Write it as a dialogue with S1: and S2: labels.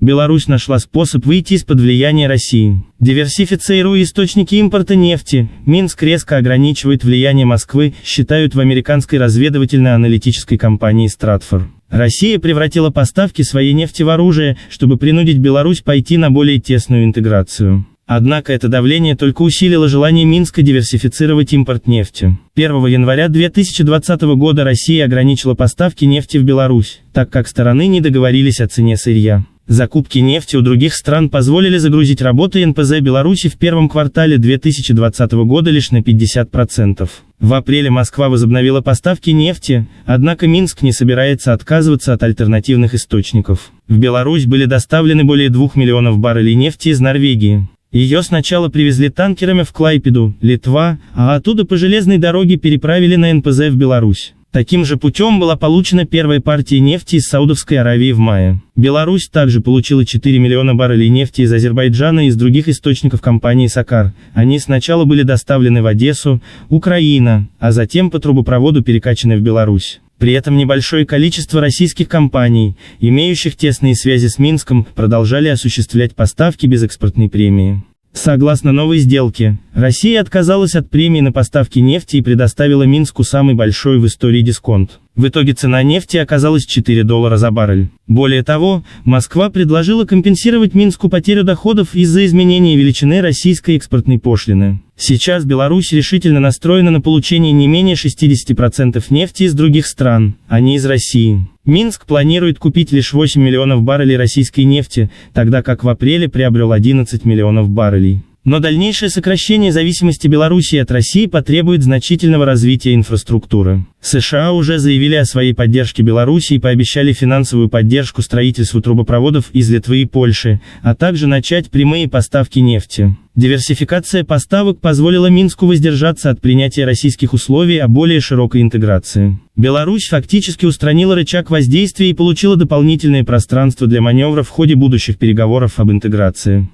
S1: Беларусь нашла способ выйти из-под влияния России. Диверсифицируя источники импорта нефти, Минск резко ограничивает влияние Москвы, считают в американской разведывательно-аналитической компании Stratfor. Россия превратила поставки своей нефти в оружие, чтобы принудить Беларусь пойти на более тесную интеграцию. Однако это давление только усилило желание Минска диверсифицировать импорт нефти. 1 января 2020 года Россия ограничила поставки нефти в Беларусь, так как стороны не договорились о цене сырья. Закупки нефти у других стран позволили загрузить работы НПЗ Беларуси в первом квартале 2020 года лишь на 50%. В апреле Москва возобновила поставки нефти, однако Минск не собирается отказываться от альтернативных источников. В Беларусь были доставлены более 2 миллионов баррелей нефти из Норвегии. Ее сначала привезли танкерами в Клайпеду, Литва, а оттуда по железной дороге переправили на НПЗ в Беларусь. Таким же путем была получена первая партия нефти из Саудовской Аравии в мае. Беларусь также получила 4 миллиона баррелей нефти из Азербайджана и из других источников компании Сакар. Они сначала были доставлены в Одессу, Украина, а затем по трубопроводу перекачаны в Беларусь. При этом небольшое количество российских компаний, имеющих тесные связи с Минском, продолжали осуществлять поставки без экспортной премии. Согласно новой сделке, Россия отказалась от премии на поставки нефти и предоставила Минску самый большой в истории дисконт. В итоге цена нефти оказалась $4 за баррель. Более того, Москва предложила компенсировать Минску потерю доходов из-за изменения величины российской экспортной пошлины. Сейчас Беларусь решительно настроена на получение не менее 60% нефти из других стран, а не из России. Минск планирует купить лишь 8 миллионов баррелей российской нефти, тогда как в апреле приобрел 11 миллионов баррелей. Но дальнейшее сокращение зависимости Беларуси от России потребует значительного развития инфраструктуры. США уже заявили о своей поддержке Беларуси и пообещали финансовую поддержку строительству трубопроводов из Литвы и Польши, а также начать прямые поставки нефти. Диверсификация поставок позволила Минску воздержаться от принятия российских условий о более широкой интеграции. Беларусь фактически устранила рычаг воздействия и получила дополнительное пространство для маневра в ходе будущих переговоров об интеграции.